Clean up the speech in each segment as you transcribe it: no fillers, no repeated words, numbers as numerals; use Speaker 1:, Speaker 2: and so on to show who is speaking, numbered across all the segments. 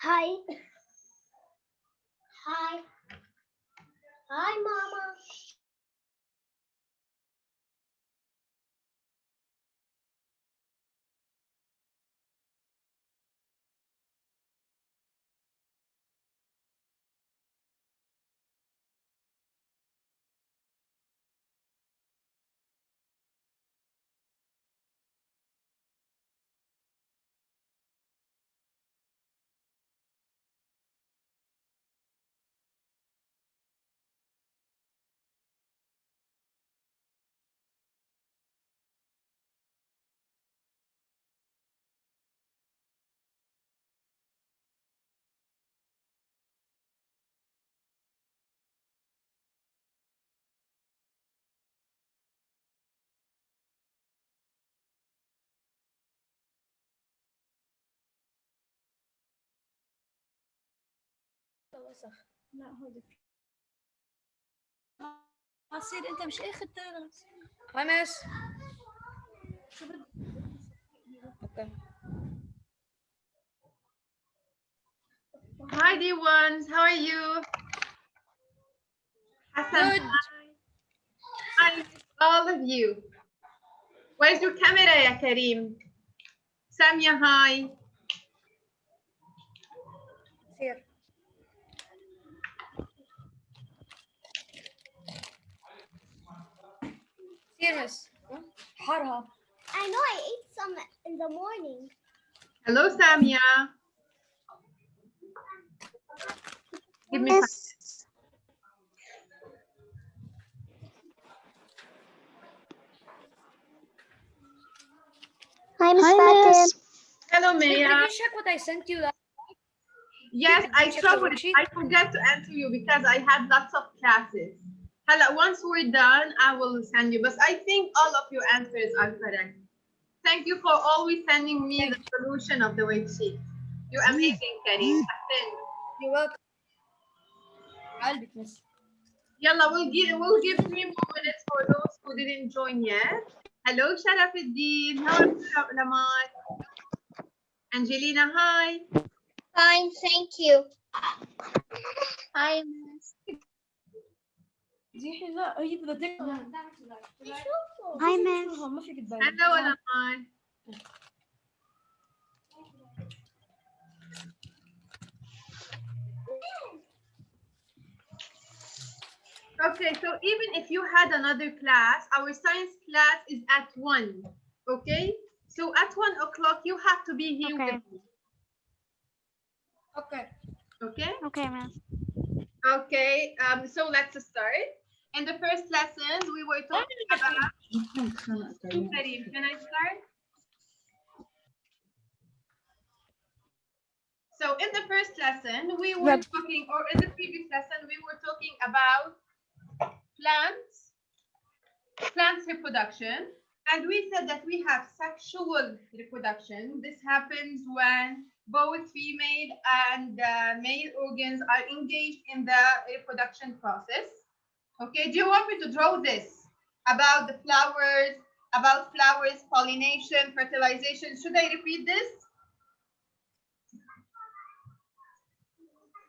Speaker 1: Hi. Hi. Hi, Mama.
Speaker 2: وسخ. لا هو عصير انت مش اخذ درس.
Speaker 3: خمس.
Speaker 2: شو بدك؟
Speaker 3: Okay.
Speaker 4: Hi dear ones, how are you? Hassan,
Speaker 3: Good.
Speaker 4: hi, all of you. Where's your camera, ya Kareem? Samia, hi.
Speaker 3: Here. Here, miss. حارها.
Speaker 1: I know I ate some in the morning.
Speaker 4: Hello, Samia. Give me five.
Speaker 1: Hi, Miss Fatim.
Speaker 4: Hello,
Speaker 3: Did
Speaker 4: Maya.
Speaker 3: you check what I sent you?
Speaker 4: Yes, I
Speaker 3: check the
Speaker 4: troubled.
Speaker 3: worksheet?
Speaker 4: I forgot to answer you because I had lots of classes. Hala, once we're done, I will send you. But I think all of your answers are correct. Thank you for always sending me the solution of the worksheet. You're amazing, Kareem.
Speaker 3: You're welcome. قلبك miss.
Speaker 4: Yalla, we'll give 3 more minutes for those who didn't join yet. Hello, Sharafuddin. How are you, Lamar? Angelina, hi.
Speaker 1: Fine, thank you. Hi, Miss.
Speaker 2: زيحي لا هي بدها تقرا.
Speaker 1: Hi, Miss.
Speaker 2: ما فيك تبين.
Speaker 4: Hello, Lamar. Okay, so even if you had another class, our science class is at 1. Okay? So at 1 o'clock, you have to be here
Speaker 1: Okay.
Speaker 4: with me.
Speaker 3: Okay.
Speaker 4: Okay?
Speaker 1: Okay, Miss.
Speaker 4: Okay, so let's start. In the first lessons, we were talking about... Kareem, can I start? So in the first lesson, we were talking, or in the previous lesson, we were talking about plants reproduction. And we said that we have sexual reproduction. This happens when both female and male organs are engaged in the reproduction process. Okay, do you want me to draw this about the flowers, pollination, fertilization? Should I repeat this?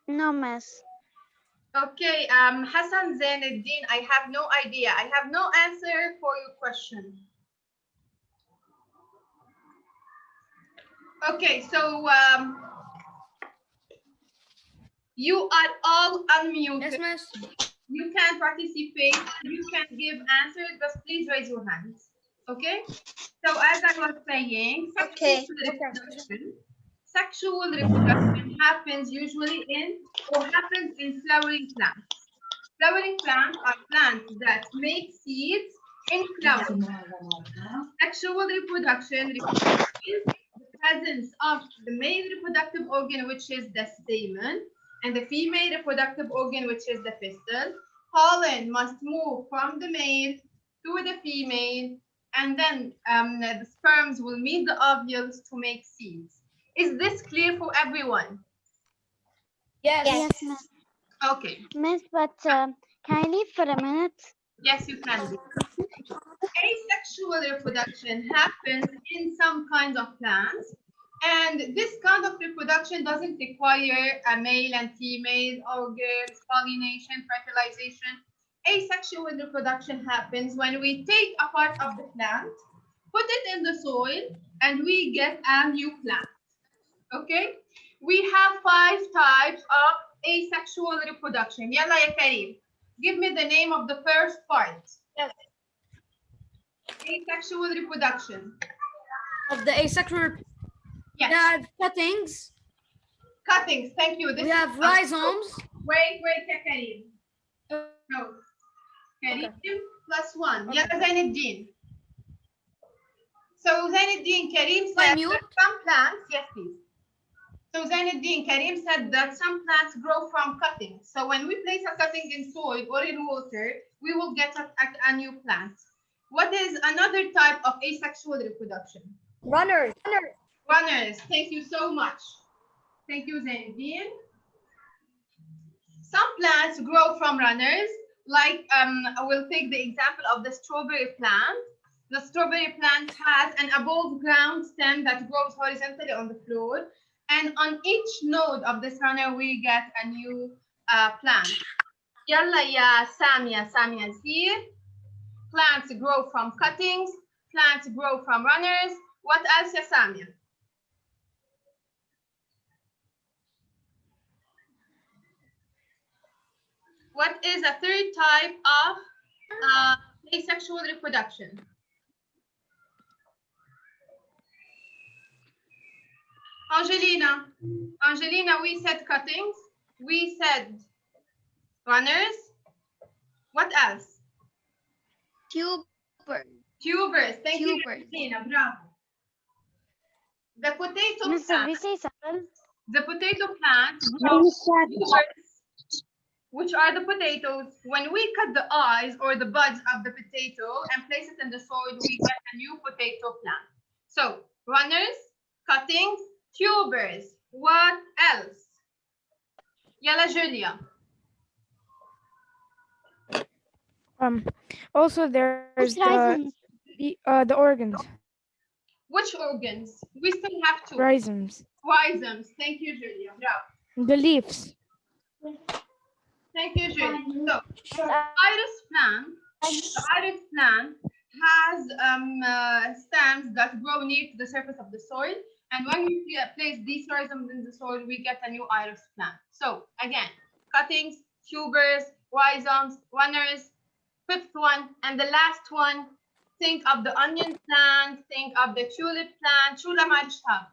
Speaker 1: No, Miss.
Speaker 4: Okay, Hassan Zainuddin, I have no idea. I have no answer for your question. Okay, so you are all unmuted.
Speaker 3: Yes, miss.
Speaker 4: You can participate. You can give answers, but please raise your hands. Okay? So as I was saying, sexual reproduction happens usually happens in flowering plants. Flowering plants are plants that make seeds in flowers. Sexual reproduction requires the presence of the male reproductive organ, which is the stamen, and the female reproductive organ, which is the pistil. Pollen must move from the male to the female, and then the sperms will meet the ovules to make seeds. Is this clear for everyone?
Speaker 3: Yes.
Speaker 1: Yes, Miss.
Speaker 4: Okay.
Speaker 1: Miss, but can I leave for a minute?
Speaker 4: Yes, you can do. Asexual reproduction happens in some kinds of plants, And this kind of reproduction doesn't require a male and female organs, pollination, fertilization. Asexual reproduction happens when we take a part of the plant, put it in the soil, and we get a new plant. Okay? We have 5 types of asexual reproduction. Yalla ya Karim. Give me the name of the first part.
Speaker 3: Yes.
Speaker 4: Asexual reproduction.
Speaker 3: Of the asexual,
Speaker 4: Yes.
Speaker 3: we have cuttings.
Speaker 4: Cuttings. Thank you.
Speaker 3: We have rhizomes.
Speaker 4: Wait, ya Karim. No. Karim plus 1.
Speaker 3: Okay.
Speaker 4: Yalla Zainuddin. So Zainuddin, Karim
Speaker 3: Am I
Speaker 4: said
Speaker 3: mute?
Speaker 4: that some plants, yes please. So Zainuddin, Karim said that some plants grow from cuttings. So when we place a cutting in soil or in water, we will get a new plant. What is another type of asexual reproduction?
Speaker 3: Runners.
Speaker 4: Runners. Thank you so much. Thank you, Zainuddin. Some plants grow from runners, like I will take the example of the strawberry plant. The strawberry plant has an above ground stem that grows horizontally on the floor. And on each node of this runner, we get a new plant. Yalla ya Samia. Samia is here. Plants grow from cuttings. Plants grow from runners. What else, ya Samia? What is a third type of asexual reproduction? Angelina. Angelina, we said cuttings. We said runners. What else?
Speaker 1: Tubers.
Speaker 4: Tubers. Thank you,
Speaker 1: Tubers.
Speaker 4: Angelina. Bravo. The potato
Speaker 1: Miss, did we
Speaker 4: plant.
Speaker 1: say 7?
Speaker 4: The potato plant grows tubers, which are the potatoes. When we cut the eyes or the buds of the potato and place it in the soil, we get a new potato plant. So runners, cuttings, tubers. What else? Yalla Julia.
Speaker 5: Also there's
Speaker 1: Rhizomes.
Speaker 5: the organs,
Speaker 4: Which organs? We still have 2.
Speaker 5: rhizomes,
Speaker 4: Rhizomes. Thank you, Julia. Bravo.
Speaker 5: the leaves.
Speaker 4: Thank you, Julia. So iris plant. The iris plant has stems that grow near to the surface of the soil. And when we place these rhizomes in the soil, we get a new iris plant. So again, cuttings, tubers, rhizomes, runners. 5th one, and the last one, think of the onion plant, think of the tulip plant. Shula Majshab.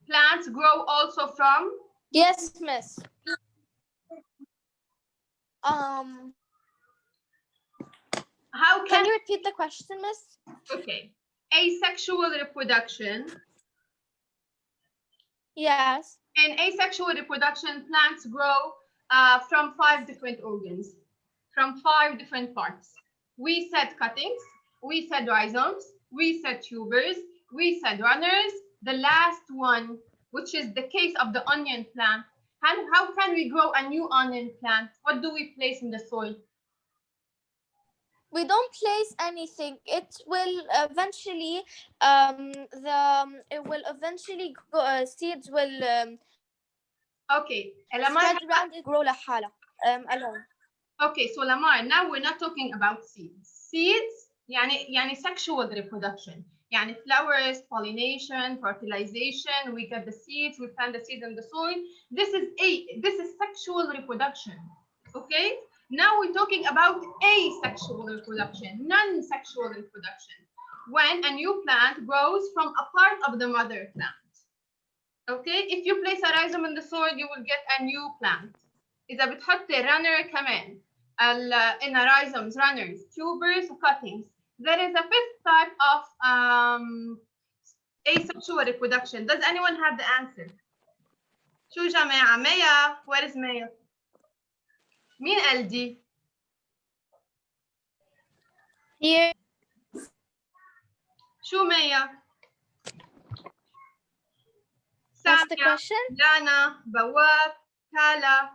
Speaker 4: Plants grow also from?
Speaker 6: Yes, miss.
Speaker 4: How
Speaker 6: Can you repeat the question, miss?
Speaker 4: Okay. Asexual reproduction.
Speaker 6: Yes.
Speaker 4: In asexual reproduction, plants grow from 5 different organs, from 5 different parts. We said cuttings, we said rhizomes, we said tubers, we said runners. The last one, which is the case of the onion plant, how can we grow a new onion plant? What do we place in the soil?
Speaker 6: We don't place anything. It will eventually go, seeds will
Speaker 4: Okay, Lamar.
Speaker 6: spread around and grow لحالها alone.
Speaker 4: Okay, so Lamar, now we're not talking about seeds. Seeds, يعني sexual reproduction. يعني flowers, pollination, fertilization, we get the seeds, we plant the seeds in the soil. This is sexual reproduction. Okay? Now we're talking about asexual reproduction, non-sexual reproduction. When a new plant grows from a part of the mother plant. Okay? If you place a rhizome in the soil, you will get a new plant. إذا بتحط runner كمان in a rhizomes, runners, tubers, cuttings. There is a 5th type of asexual reproduction. Does anyone have the answer? شو جماعة؟ Maya, where is Maya? مين LD?
Speaker 6: Here.
Speaker 4: شو Maya?
Speaker 6: What's the
Speaker 4: Samia,
Speaker 6: question?
Speaker 4: Lana, Bawab, Tala.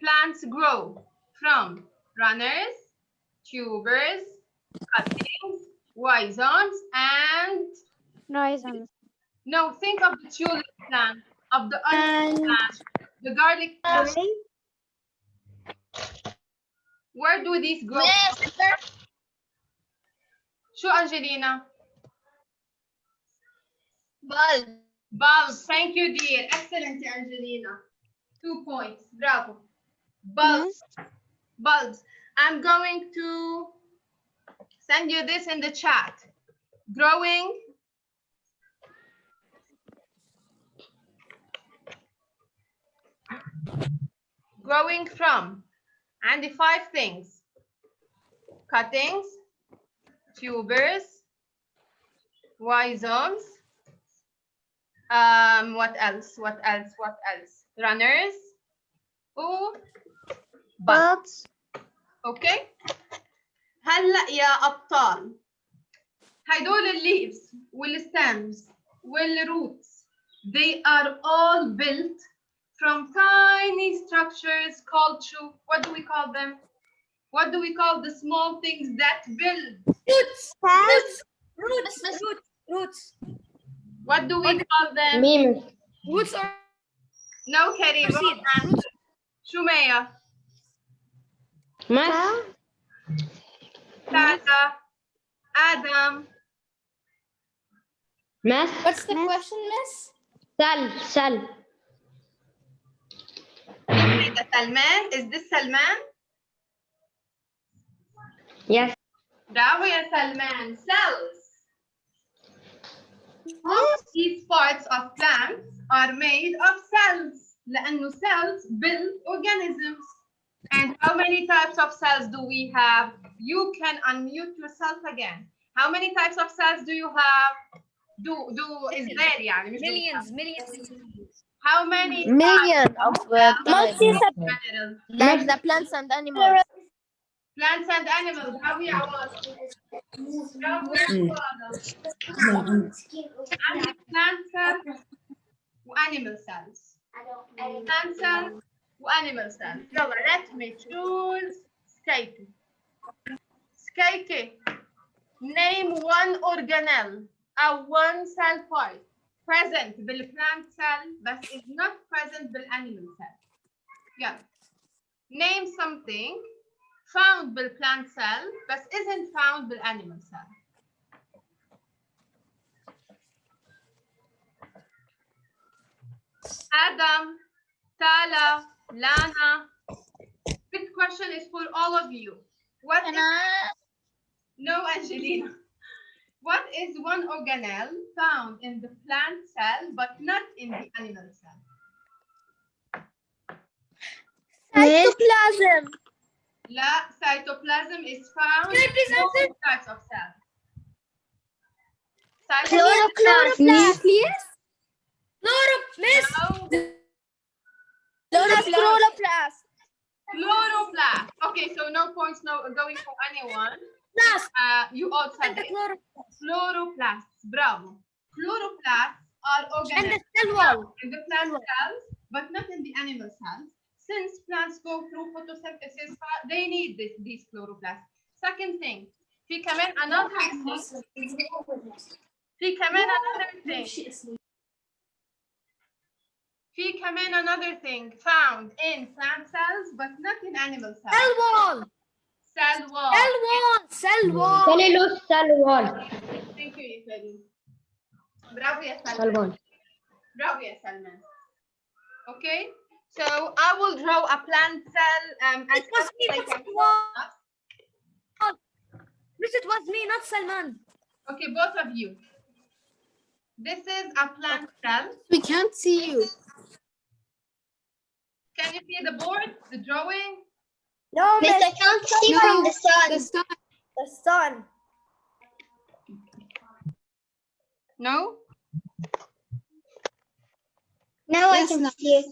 Speaker 4: Plants grow from runners, tubers, cuttings, rhizomes, and
Speaker 1: Rhizomes.
Speaker 4: No, think of the tulip plant, of the onion plant, the garlic plant. Where do these grow? شو أنجلينا؟
Speaker 1: Bulb.
Speaker 4: Bulbs. Thank you, dear. Excellent, Angelina. 2 points. Bravo. Bulbs. Bulbs. I'm going to send you this in the chat. Growing. Growing from. And the 5 things. Cuttings. Tubers. Rhizomes. What else? What else? What else? Runners. Oh, buds. Okay. هلا يا أبطال. هدول الليفز والstems والroots. They are all built from tiny structures called شو? What do we call them? What do we call the small things that build?
Speaker 3: Roots.
Speaker 4: What do we call them?
Speaker 3: Roots are
Speaker 4: No, Karim. Wrong answer. شو مايا؟ Tata, Adam.
Speaker 6: What's the question, Miss?
Speaker 1: Sal.
Speaker 4: Salman. Is this Salman?
Speaker 1: Yes.
Speaker 4: Bravo, ya Salman. Cells. All these parts of plants are made of cells. لأنه cells build organisms. And how many types of cells do we have? You can unmute yourself again. How many types of cells do you have? Is there يعني مش
Speaker 3: millions.
Speaker 4: How many
Speaker 6: Million of
Speaker 4: types
Speaker 6: multi
Speaker 4: in general?
Speaker 6: like the plants and animals.
Speaker 4: Plants and animals. How we are plant cells وanimal cells. Plant cells وanimal cells. يلا let me choose Skaiti. Skaiti, name one organelle or one cell part present بالplant cell but is not present بالanimal cell. Yeah. Name something found بالplant cell but isn't found بالanimal cell. Adam, Tala, Lana. This question is for all of you. What is... No, Angelina. What is one organelle found in the plant cell but not in the animal cell?
Speaker 6: Cytoplasm.
Speaker 4: La, cytoplasm is found in all types of cells.
Speaker 6: Chloroplast.
Speaker 3: Nucleus?
Speaker 6: Chloroplast.
Speaker 4: Chloroplast. Okay, so no points going for anyone. You all said it. Chloroplasts. Bravo. Chloroplasts are
Speaker 3: And the
Speaker 4: organelles
Speaker 3: cell wall.
Speaker 4: in the plant cells, but not in the animal cells. Since plants go through photosynthesis, they need these chloroplasts. Second thing, في كمان another thing found in plant cells, but not in animal cells.
Speaker 3: Cell wall.
Speaker 1: Cellulose cell wall.
Speaker 4: Thank you, Yifeli. Bravo, ya Salman. Bravo, ya Salman. Okay, so I will draw a plant cell.
Speaker 3: It was me, it was me, not Salman.
Speaker 4: Okay, both of you. This is a plant cell.
Speaker 6: We can't see you.
Speaker 4: Can you see the board, the drawing?
Speaker 1: No, Miss, I can't see from the sun. The sun.
Speaker 4: No?
Speaker 1: Now I can see it.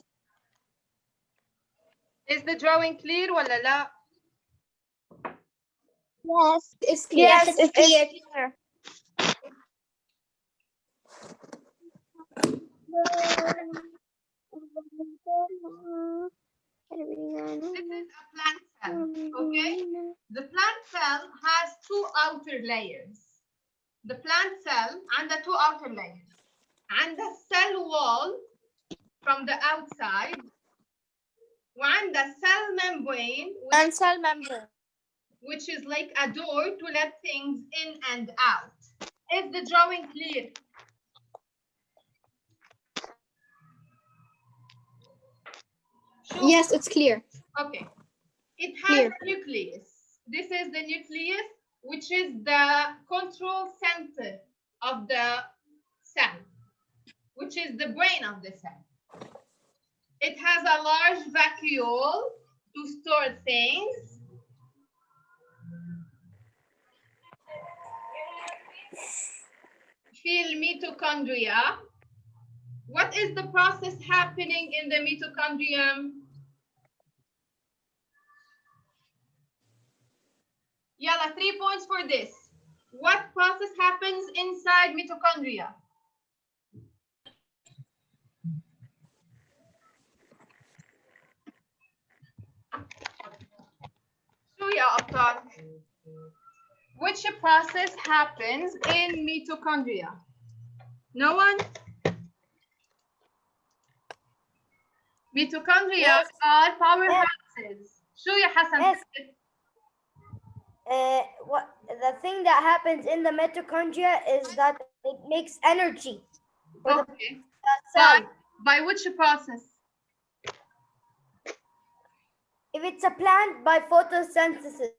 Speaker 4: Is the drawing clear ولا لا?
Speaker 1: Yes, it's clear. Yes, it's clear.
Speaker 4: This is a plant cell, okay? The plant cell has 2 outer layers. The plant cell and the 2 outer layers. عندها cell wall from the outside وعندها cell membrane
Speaker 6: And cell membrane.
Speaker 4: which is like a door to let things in and out. Is the drawing clear?
Speaker 1: Yes, it's clear.
Speaker 4: Okay. It has a nucleus. This is the nucleus, which is the control center of the cell, which is the brain of the cell. It has a large vacuole to store things. Feel mitochondria. What is the process happening in the mitochondrium? Yalla, 3 points for this. What process happens inside mitochondria? شو يا أبطال? Which process happens in mitochondria? No one? Mitochondria are powerhouses. شو يا حسن؟
Speaker 7: Yes. What the thing that happens in the mitochondria is that it makes energy for
Speaker 4: Okay.
Speaker 7: the cell.
Speaker 4: By which process?
Speaker 7: If it's a plant, by photosynthesis.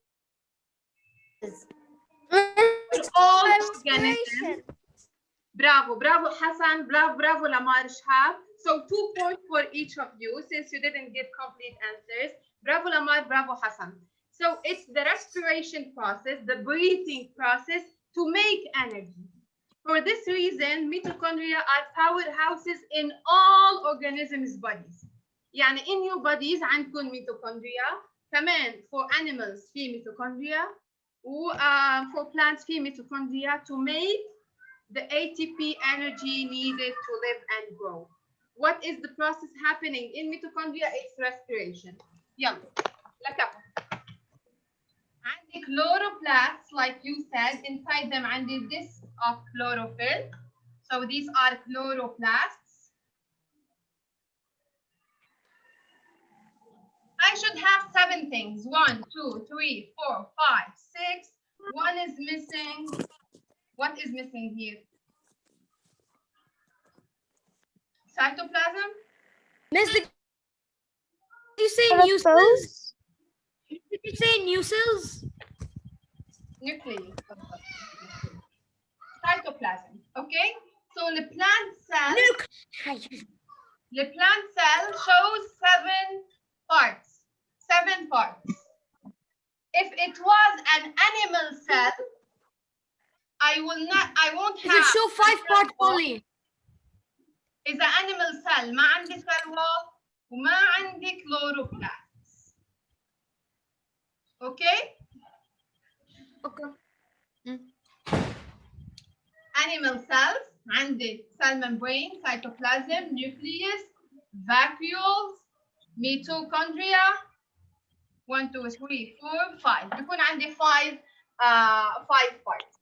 Speaker 4: All organisms. Bravo, bravo Hassan, bravo Lamar Shahab. So 2 points for each of you since you didn't give complete answers. Bravo Lamar, bravo Hassan. So it's the respiration process, the breathing process to make energy. For this reason, mitochondria are powerhouses in all organisms' bodies. يعني in your bodies عندكم mitochondria. كمان for animals في mitochondria. و for plants في mitochondria to make the ATP energy needed to live and grow. What is the process happening in mitochondria? It's respiration. يلا لك عندي chloroplasts, like you said, inside them عندي disc of chlorophyll. So these are chloroplasts. I should have 7 things. 1, 2, 3, 4, 5, 6. One is missing. What is missing here? Cytoplasm?
Speaker 3: Miss, did you say new cells? Did you say new cells?
Speaker 4: Nuclei. Cytoplasm. Okay? So the plant cell. The plant cell shows 7 parts. 7 parts. If it was an animal cell, I won't have.
Speaker 3: It show 5 parts only.
Speaker 4: إذا animal cell ما عندي cell wall وما عندي chloroplasts. Okay?
Speaker 3: Okay.
Speaker 4: Animal cells عندي cell membrane, cytoplasm, nucleus, vacuoles, mitochondria. 1, 2, 3, 4, 5. بيكون عندي 5 parts.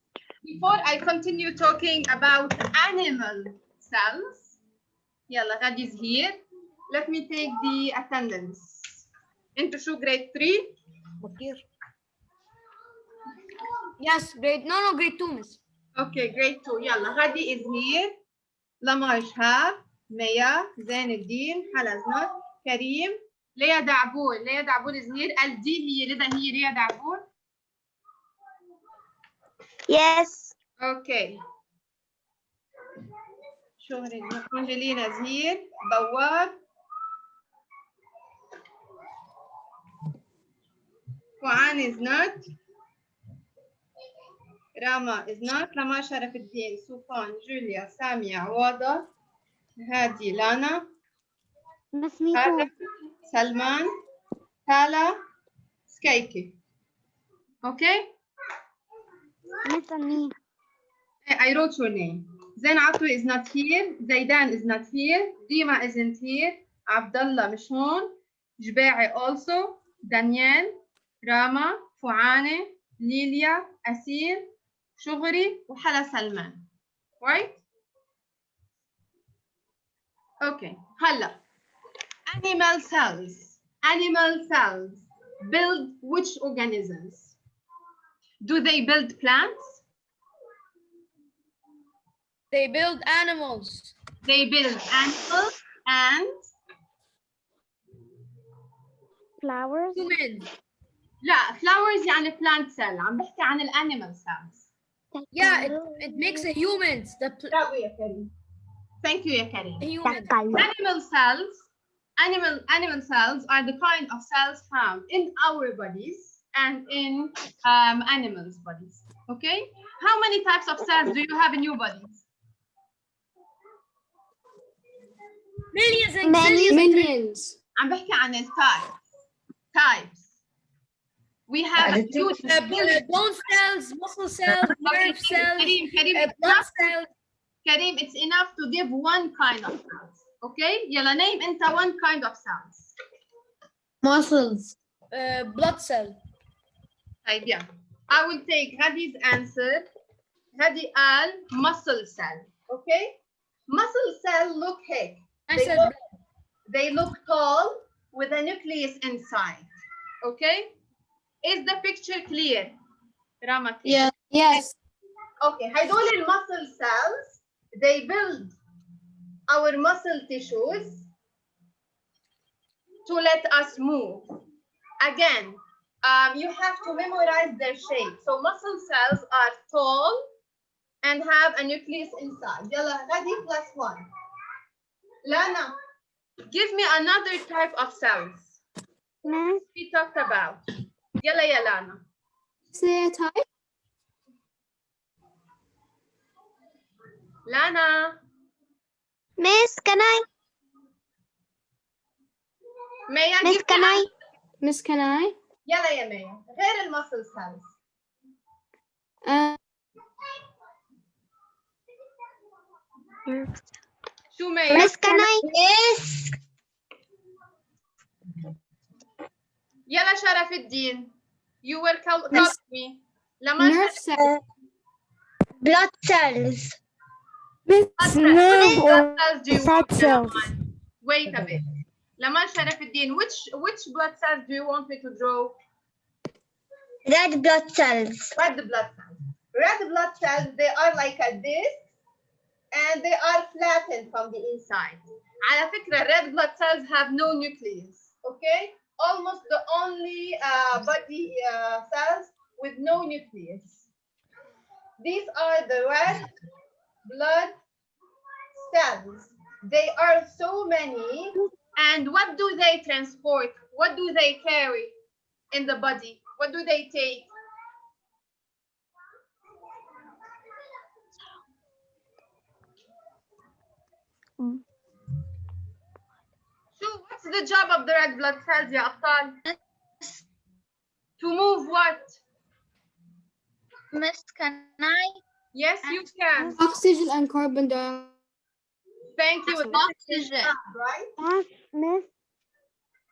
Speaker 4: Before I continue talking about animal cells, يلا غادي is here. Let me take the attendance. انتوا شو grade 3?
Speaker 3: Yes, grade. No, grade 2, miss.
Speaker 4: Okay, grade 2. يلا غادي is here. لمار شهاب, ميا, زين الدين, حلا زنوت, كريم, ليا دعبول. ليا دعبول is here. الدي هي لدى هي ليا دعبول.
Speaker 1: Yes.
Speaker 4: Okay. شهرين. أنجلينا is here. بواب. فوعان is not. راما is not. لما شرف الدين, سوفان, جوليا, سامية, عواضة, هادي, لانا,
Speaker 1: Miss me
Speaker 4: هذا,
Speaker 1: too.
Speaker 4: سلمان, تالا, سكيكي. Okay?
Speaker 1: Miss me.
Speaker 4: I wrote your name. Zain Atwi is not here. Zaidan is not here. Dima isn't here. Abdullah مش هون. جباعي also. Daniel, Rama, Fuane, Lilia, Asir, Shugri, وحلا سلمان. Right? Okay. هلا. Animal cells build which organisms? Do they build plants?
Speaker 3: They build animals.
Speaker 4: They build animals and
Speaker 5: Flowers.
Speaker 3: Humans.
Speaker 4: لا flowers يعني plant cell. عم بحكي عن animal cells.
Speaker 3: Yeah, it makes a humans.
Speaker 4: برافو يا كريم. Thank you يا كريم.
Speaker 3: Humans.
Speaker 4: Animal cells are the kind of cells found in our bodies and in animals' bodies. Okay? How many types of cells do you have in your bodies?
Speaker 3: Millions and millions.
Speaker 4: I'm بحكي عن types. We have
Speaker 3: Bone cells, muscle cells, nerve cells, blood cells.
Speaker 4: Karim, it's enough to give one kind of cells. Okay? يلا name انت one kind of cells.
Speaker 3: Muscles. Blood cell.
Speaker 4: طيب yeah. I will take Hadi's answer. Hadi قال muscle cell. Okay? Muscle cell look هيك. They look tall with a nucleus inside. Okay? Is the picture clear? Rama?
Speaker 3: Yeah. Yes.
Speaker 4: Okay. هدول muscle cells, they build our muscle tissues to let us move. Again, you have to memorize their shape. So muscle cells are tall and have a nucleus inside. Yalla, Hadi +1. Lana, give me another type of cells we talked about. Yalla, ya Lana.
Speaker 3: Say a type.
Speaker 4: Lana.
Speaker 1: Miss, can I?
Speaker 4: Maya,
Speaker 1: Miss, can I?
Speaker 3: Miss, can I?
Speaker 4: يلا يا مايا غير المسل سيلز. شو مايا؟
Speaker 1: Miss, can I? Miss.
Speaker 4: يلا شرف الدين. You were calling me. لما
Speaker 3: Nerve cells.
Speaker 1: Blood cells.
Speaker 4: What cells do you
Speaker 5: Fat
Speaker 4: want?
Speaker 5: cells.
Speaker 4: Wait a bit. لما شرف الدين, which blood cells do you want me to draw?
Speaker 1: Red blood cells.
Speaker 4: Red blood cells. Red blood cells, they are like a disc and they are flattened from the inside. على فكرة, red blood cells have no nucleus. Okay? Almost the only body cells with no nucleus. These are the red blood cells. They are so many. And what do they transport? What do they carry in the body? What do they take? So what's the job of the red blood cells, ya Abtal? To move what?
Speaker 1: Miss, can I?
Speaker 4: Yes, you can.
Speaker 3: Oxygen and carbon dioxide.
Speaker 4: Thank you.
Speaker 1: Oxygen.
Speaker 4: Right?
Speaker 5: Miss.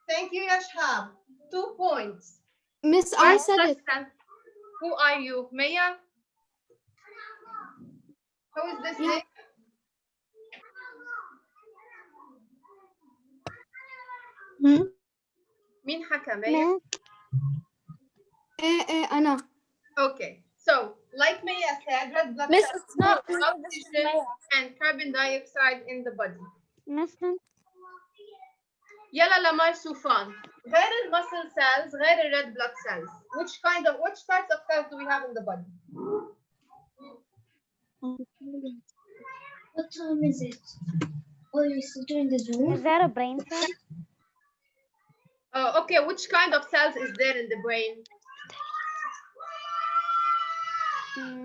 Speaker 4: Thank you, Yashab. 2 points.
Speaker 3: Miss, I said it.
Speaker 4: Who are you? Maya? Who is this name? مين حكى Maya?
Speaker 3: أنا.
Speaker 4: Okay. So, like Maya said, red blood
Speaker 6: Miss,
Speaker 4: cells
Speaker 6: it's not
Speaker 4: move oxygen and carbon dioxide in the body.
Speaker 5: Miss.
Speaker 4: يلا لمار سوفان. غير المسل cells, غير red blood cells. Which types of cells do we have in the body?
Speaker 1: What time is it? Oh, you're still doing the Zoom?
Speaker 5: Is that a brain cell?
Speaker 4: Okay, which kind of cells is there in the brain?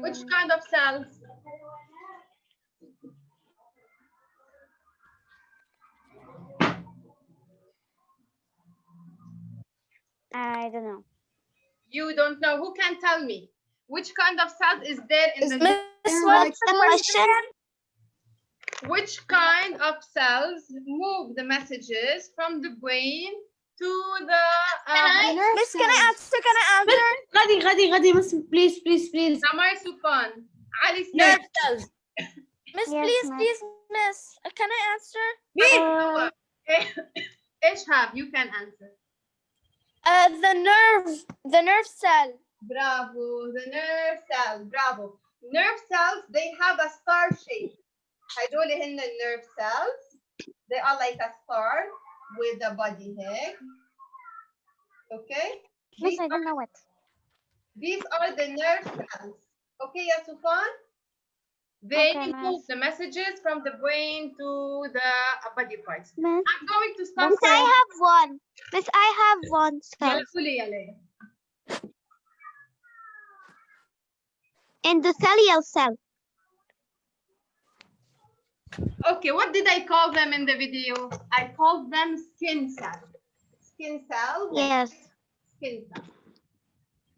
Speaker 4: Which kind of cells?
Speaker 5: I don't know.
Speaker 4: You don't know. Who can tell me? Which kind of cells is there in the
Speaker 6: Miss, what's the question?
Speaker 4: Which kind of cells move the messages from the brain to the
Speaker 6: Miss, can I answer?
Speaker 3: غدي, miss, please.
Speaker 4: Samar Supan, Ali
Speaker 3: Nerve
Speaker 4: said,
Speaker 3: cells.
Speaker 6: Miss,
Speaker 5: Yes,
Speaker 6: please,
Speaker 5: miss.
Speaker 6: please, miss. Can I answer?
Speaker 4: Ishab, you can answer.
Speaker 6: The nerve cell.
Speaker 4: Bravo, the nerve cells. Bravo. Nerve cells, they have a star shape. هدول هن nerve cells. They are like a star with a body head. Okay?
Speaker 5: Miss, I don't know it.
Speaker 4: These are the nerve cells. Okay, Yasufan? They
Speaker 5: Okay,
Speaker 4: move the messages from the brain to the body parts.
Speaker 5: Miss,
Speaker 4: I'm going to stop.
Speaker 1: Miss, I have one. Miss, I have one.
Speaker 4: يلا قولي يا ليلى.
Speaker 1: Endothelial cell.
Speaker 4: Okay, what did I call them in the video? I called them skin cells. Skin cells.
Speaker 1: Yes.
Speaker 4: Skin cells.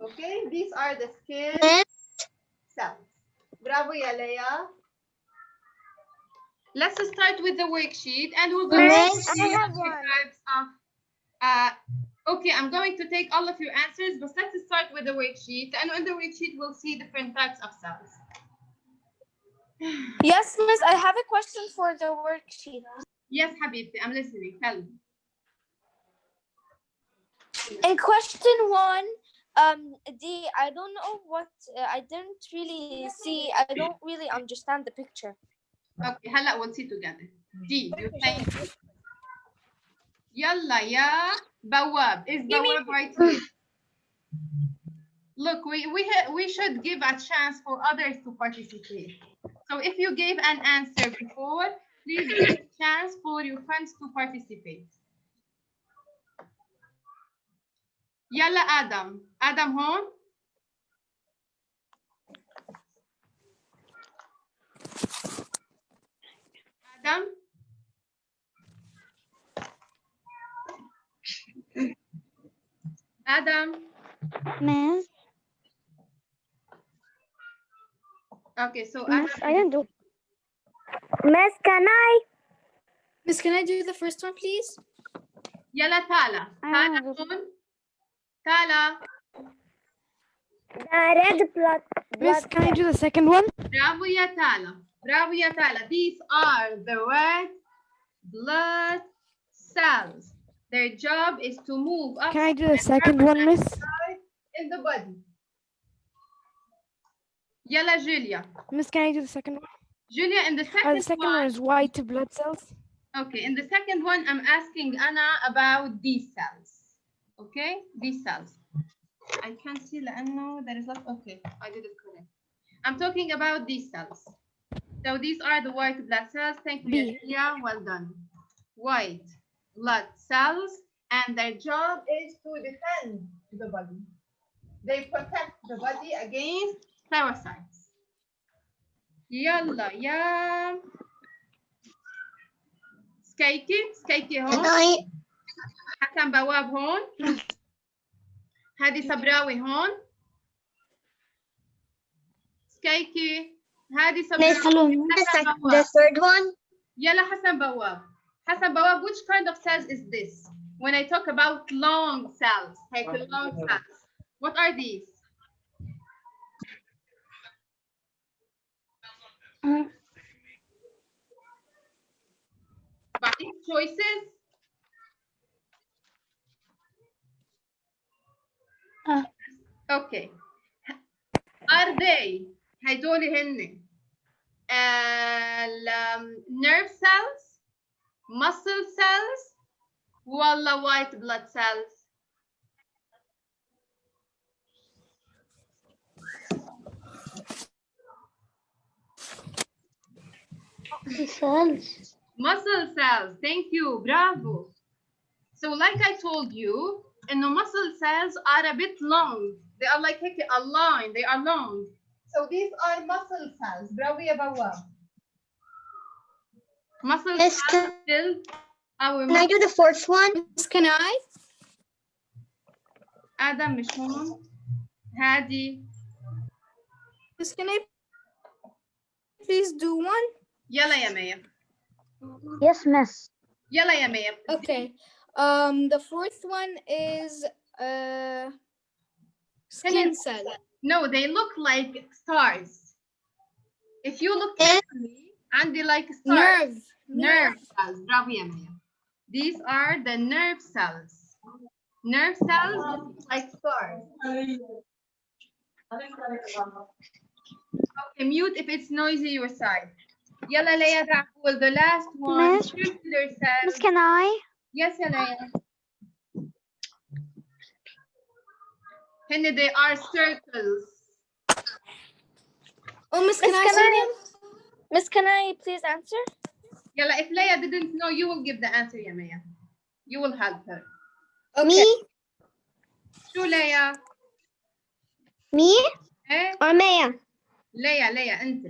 Speaker 4: Okay, these are the skin cells. Bravo, Yalea. Let's start with the worksheet and we're going to see different types of. Okay, I'm going to take all of your answers, but let's start with the worksheet. And on the worksheet, we'll see different types of cells.
Speaker 6: Yes, miss, I have a question for the worksheet.
Speaker 4: Yes, Habibti, I'm listening. Tell me.
Speaker 6: In question 1, I don't know what, I didn't really see, I don't really understand the picture.
Speaker 4: Okay, هلا we'll see together. D, you're saying. Yalla ya Bawab. Is Bawab right here? Look, we should give a chance for others to participate. So if you gave an answer before, please give a chance for your friends to participate. Yalla Adam. Adam home? Adam? Adam?
Speaker 5: Miss,
Speaker 4: Okay, so
Speaker 5: Miss,
Speaker 4: Adam.
Speaker 5: I don't do.
Speaker 7: Miss, can I?
Speaker 3: Miss, can I do the first one, please?
Speaker 4: Yalla Tala. Tala home? Tala.
Speaker 7: Red blood.
Speaker 2: Miss, can I do the second one?
Speaker 4: Bravo ya Tala. Bravo ya Tala. These are the red blood cells. Their job is to move up.
Speaker 2: Can I do the second one, Miss?
Speaker 4: In the body. Yalla Julia.
Speaker 2: Miss, can I do the second one?
Speaker 4: Julia, in the second,
Speaker 2: The second one is white blood cells.
Speaker 4: Okay, in the second one, I'm asking Anna about these cells. Okay, these cells. I can't see لأنه there is not. Okay, I did it correct. I'm talking about these cells. So these are the white blood cells. Thank you, Julia. Well done. White blood cells, and their job is to defend the body. They protect the body against parasites. Yalla ya سكيكي هون. حسن بواب هون. هذه صبراوي هون. سكيكي هذه صبراوي.
Speaker 1: The third one.
Speaker 4: يلا حسن بواب. حسن بواب, which kind of cells is this? When I talk about long cells, long cells, what are these? Five choices. Okay. Are they هدول هن nerve cells, muscle cells, ولا white blood cells?
Speaker 1: Cells.
Speaker 4: Muscle cells. Thank you. Bravo. So like I told you, muscle cells are a bit long. They are like a line. They are long. So these are muscle cells. Bravo ya Bawab. Muscle
Speaker 1: Miss,
Speaker 4: cells build our
Speaker 1: Can I do the fourth one?
Speaker 3: Miss, can I?
Speaker 4: Adam مش هون. هادي.
Speaker 3: Miss, can I please do one?
Speaker 4: يلا يا ميا.
Speaker 5: Yes, miss.
Speaker 4: يلا يا ميا.
Speaker 3: Okay. The fourth one is skin cell.
Speaker 4: No, they look like stars. If you look carefully, عندي like stars. Nerve cells. برافو يا ميا. These are the nerve cells. Nerve cells like stars. Okay, mute if it's noisy your side. يلا ليا تعقول. The last one.
Speaker 5: Miss?
Speaker 4: Circular cells.
Speaker 5: Miss, can I?
Speaker 4: Yes يا ليا. هن they are circles.
Speaker 6: Oh, Miss, can I see them? Miss, can I please answer?
Speaker 4: يلا if Leia didn't know, you will give the answer يا ميا. You will help her.
Speaker 1: Me?
Speaker 4: شو ليا؟
Speaker 1: Me
Speaker 4: إيه؟
Speaker 1: or Maya?
Speaker 4: ليا أنت.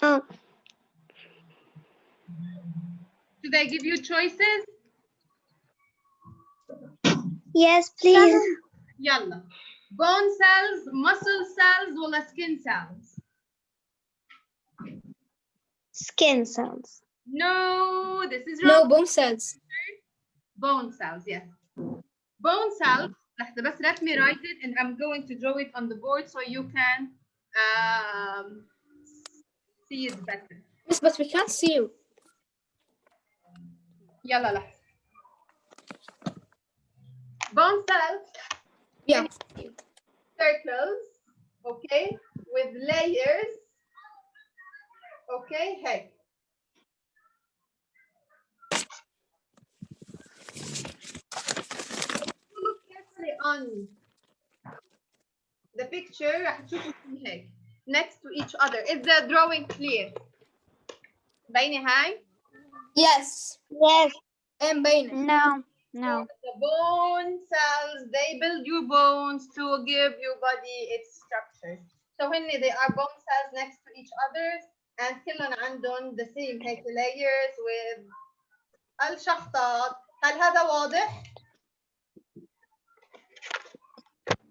Speaker 1: Oh,
Speaker 4: Should I give you choices?
Speaker 1: yes, please.
Speaker 4: يلا. Bone cells, muscle cells, ولا skin cells?
Speaker 1: Skin cells.
Speaker 4: No, this is wrong.
Speaker 6: No, bone cells.
Speaker 4: Bone cells, yes. Bone cells. لحظة بس let me write it and I'm going to draw it on the board so you can see it better.
Speaker 6: Miss, but we can't see you.
Speaker 4: يلا لحظة. Bone cells.
Speaker 6: Yeah.
Speaker 4: Circles, okay, with layers, okay, hey. Look carefully on the picture راح تشوفوا فيه هيك next to each other. Is the drawing clear? باينة هاي؟
Speaker 6: Yes.
Speaker 1: Yes.
Speaker 6: And bone.
Speaker 5: No. No.
Speaker 4: So the bone cells, they build your bones to give your body its structures. So when they are bone cells next to each other and كلهم عندهم the same هيك layers with الشخطات. هل هذا واضح؟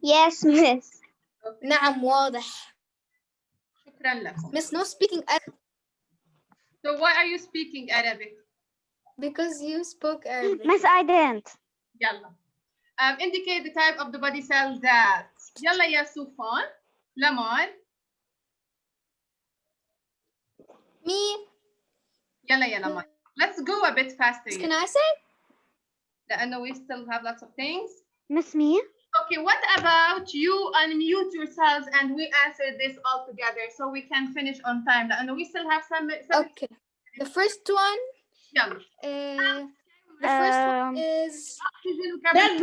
Speaker 1: Yes, Miss.
Speaker 6: نعم واضح.
Speaker 4: شكرا لكم.
Speaker 6: Miss, no speaking Arabic
Speaker 4: So why are you speaking Arabic?
Speaker 6: because you spoke Arabic.
Speaker 5: Miss, I didn't.
Speaker 4: يلا. Indicate the type of the body cell that. يلا يا سوفان. لمار.
Speaker 6: Me.
Speaker 4: يلا يا لمار. Let's go a bit faster.
Speaker 6: Can I say?
Speaker 4: لأنه we still have lots of things.
Speaker 5: Miss me?
Speaker 4: Okay, what about you unmute yourselves and we answer this all together so we can finish on time. لأنه we still have some.
Speaker 6: Okay. The first one.
Speaker 4: يلا.
Speaker 6: The first one is
Speaker 3: Red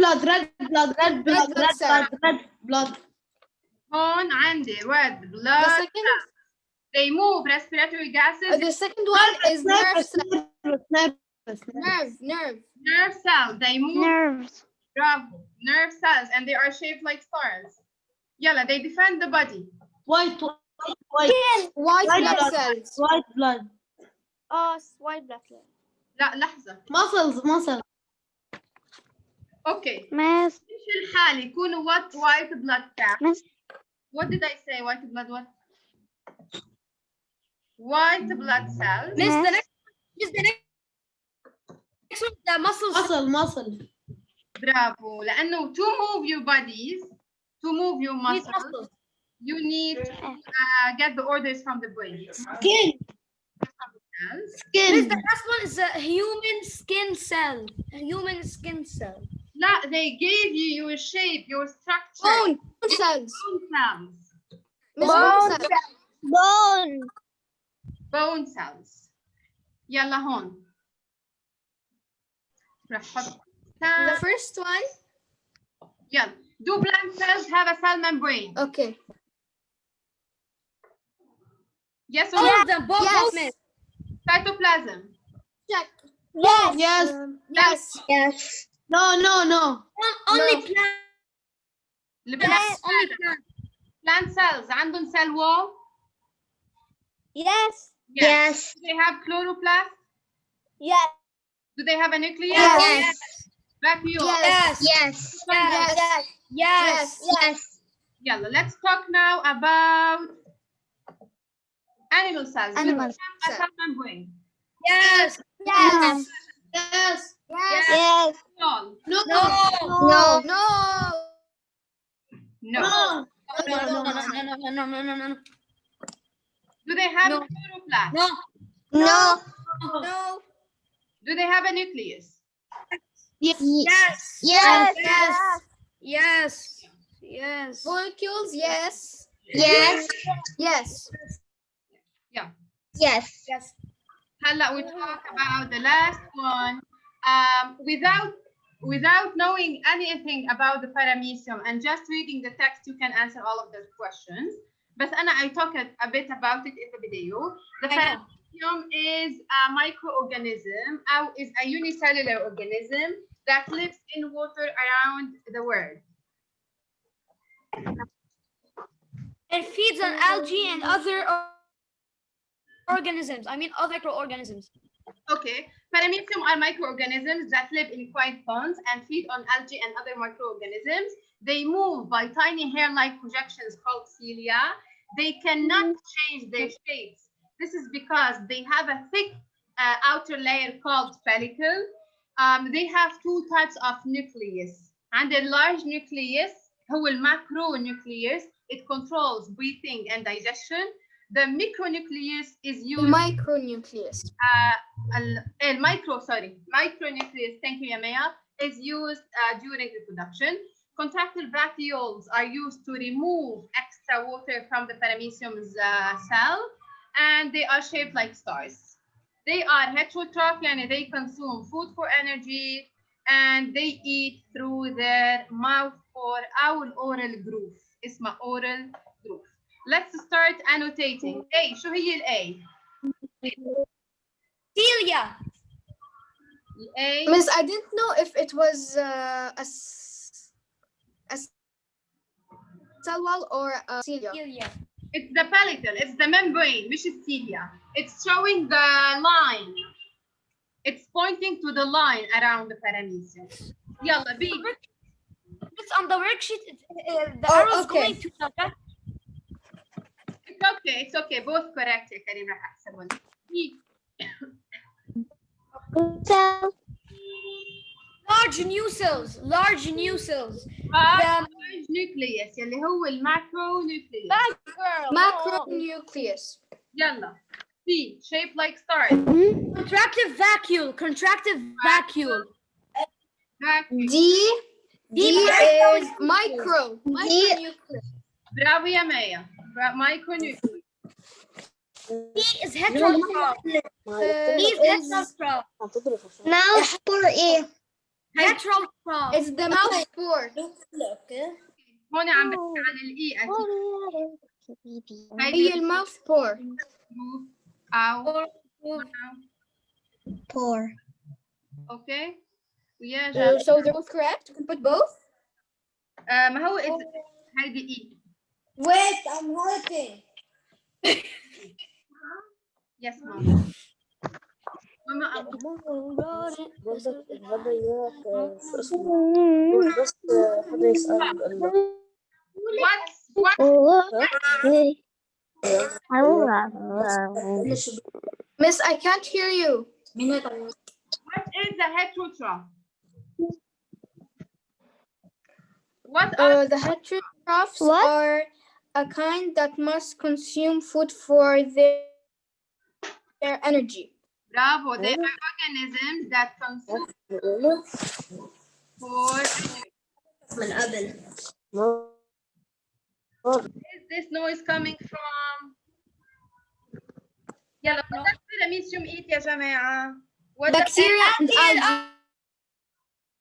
Speaker 3: blood.
Speaker 4: هون عندي red
Speaker 6: the
Speaker 4: blood.
Speaker 6: second.
Speaker 4: They move respiratory gases.
Speaker 6: The second one is nerve cell. Nerve.
Speaker 4: Nerve cells. They move.
Speaker 5: Nerves.
Speaker 4: Bravo. Nerve cells and they are shaped like stars. Yalla, they defend the body.
Speaker 3: White
Speaker 6: White blood cells.
Speaker 3: blood.
Speaker 6: Oh, white blood cells.
Speaker 4: لا لحظة.
Speaker 3: Muscles.
Speaker 4: Okay.
Speaker 5: Miss.
Speaker 4: في الحال يكونوا what white blood cells.
Speaker 5: Miss.
Speaker 4: What did I say? White blood what? White blood cells.
Speaker 3: Miss,
Speaker 5: Miss.
Speaker 3: the next one, the muscles. Muscle.
Speaker 4: Bravo. لأنه to move your bodies, to move your muscles, you need to get the orders from the brain.
Speaker 3: Skin.
Speaker 4: Cells.
Speaker 3: The last one is a human skin cell. A human skin cell.
Speaker 4: لا, they gave you your shape, your structure.
Speaker 6: Bone cells.
Speaker 4: Bone cells.
Speaker 6: Bone cells.
Speaker 1: Bone.
Speaker 4: Bone cells. يلا هون. راح أحط
Speaker 6: The first one.
Speaker 4: يلا. Do plant cells have a cell membrane?
Speaker 6: Okay.
Speaker 4: Yes or
Speaker 3: All
Speaker 4: no?
Speaker 3: of them, both.
Speaker 6: Yes.
Speaker 3: Miss.
Speaker 4: Cytoplasm.
Speaker 6: Check.
Speaker 3: Yes.
Speaker 6: Yes.
Speaker 1: Yes.
Speaker 3: No. Only
Speaker 6: No.
Speaker 3: plant.
Speaker 4: Yes.
Speaker 3: Only plant.
Speaker 4: Plant cells عندهم cell wall?
Speaker 1: Yes. Yes.
Speaker 4: Do they have chloroplast?
Speaker 1: Yes.
Speaker 4: Do they have a nucleus?
Speaker 6: Yes.
Speaker 4: Vacuole.
Speaker 6: Yes.
Speaker 1: Yes.
Speaker 6: Yes.
Speaker 1: Yes.
Speaker 4: Yalla, let's talk now about animal cells.
Speaker 5: Animal
Speaker 4: Do they have a cell membrane?
Speaker 3: Yes.
Speaker 1: Yes.
Speaker 3: Yes.
Speaker 1: Yes.
Speaker 4: All.
Speaker 3: No.
Speaker 1: No.
Speaker 6: No.
Speaker 4: No.
Speaker 3: No.
Speaker 4: Do they have
Speaker 3: No.
Speaker 4: a chloroplast?
Speaker 3: No.
Speaker 1: No.
Speaker 6: No.
Speaker 4: Do they have a nucleus?
Speaker 3: Yes.
Speaker 1: Yes.
Speaker 3: Yes. Yes.
Speaker 6: Molecules, yes.
Speaker 1: Yes.
Speaker 6: Yes.
Speaker 4: Yeah.
Speaker 1: Yes.
Speaker 3: Yes.
Speaker 4: Hala, we talk about the last one. Without knowing anything about the paramecium and just reading the text, you can answer all of those questions. But I talk a bit about it in the video. The paramecium is a microorganism, or is a unicellular organism that lives in water around the world.
Speaker 3: It feeds on algae and other organisms. I mean, other microorganisms.
Speaker 4: Okay, paramecium are microorganisms that live in quiet ponds and feed on algae and other microorganisms. They move by tiny hair-like projections called cilia. They cannot change their shapes. This is because they have a thick outer layer called pellicle. They have two types of nucleus. And a large nucleus, هو macronucleus, it controls breathing and digestion. The micronucleus is used.
Speaker 6: Micronucleus.
Speaker 4: Micronucleus, thank you, Yamea, is used during reproduction. Contractile vacuoles are used to remove extra water from the paramecium's cell, and they are shaped like stars. They are heterotroph, and they consume food for energy, and they eat through their mouth or oral groove. اسمها oral groove. Let's start annotating. A, شو هي ال A?
Speaker 3: Celia.
Speaker 4: A.
Speaker 6: Miss, I didn't know if it was a cell wall or a cilia.
Speaker 3: Celia.
Speaker 4: It's the pellicle, it's the membrane, which is cilia. It's showing the line. It's pointing to the line around the paramecium. Yalla, B.
Speaker 3: It's on the worksheet. The arrow is
Speaker 6: okay.
Speaker 3: going to the
Speaker 4: It's okay. Both correct, يا كريم. راح أحسبهم. B.
Speaker 1: Cell.
Speaker 3: large new cells. Large new cells.
Speaker 4: large nucleus اللي هو الماكرونيوكليوس.
Speaker 6: Macronucleus.
Speaker 4: يلا. C. Shaped like stars.
Speaker 3: Contractive vacuole. Contractive vacuole.
Speaker 4: Vacuum.
Speaker 6: D is micronucleus.
Speaker 4: برافو يا مايا. Micronucleus.
Speaker 3: E is heterotroph. E is heterotroph.
Speaker 1: Mouse for E.
Speaker 3: Heterotroph.
Speaker 6: It's the mouth spore.
Speaker 4: هون عم بحكي عن الإي أكيد.
Speaker 6: هي المouth spore.
Speaker 4: أو
Speaker 1: Pour.
Speaker 4: أوكي. ويا جماعة.
Speaker 6: So they're both correct. You can put both.
Speaker 4: ما هو هيدي إي.
Speaker 7: Wait, I'm working.
Speaker 4: Yes, mom. ماما
Speaker 6: Miss, I can't hear you.
Speaker 4: What is a heterotroph? What are
Speaker 6: The heterotrophs
Speaker 1: What?
Speaker 6: are a kind that must consume food for their energy.
Speaker 4: bravo? They are organisms that consume for. Where is this noise coming from? يلا what does paramecium eat يا جماعة? What does
Speaker 6: Bacteria and algae.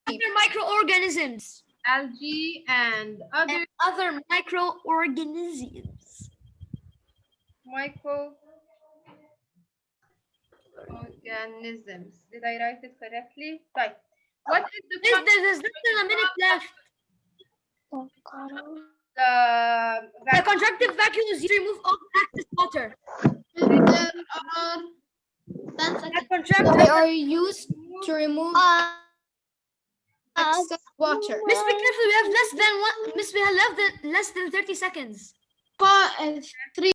Speaker 3: Other microorganisms.
Speaker 4: algae and other
Speaker 3: And other microorganisms.
Speaker 4: microorganisms. Did I write it correctly? طيب. What is the
Speaker 3: There's less than a minute left. The contractive vacuole is used to remove all excess water. The contractive.
Speaker 6: They are used to remove excess water.
Speaker 3: Miss, be careful. We have less than 30 seconds.
Speaker 6: 3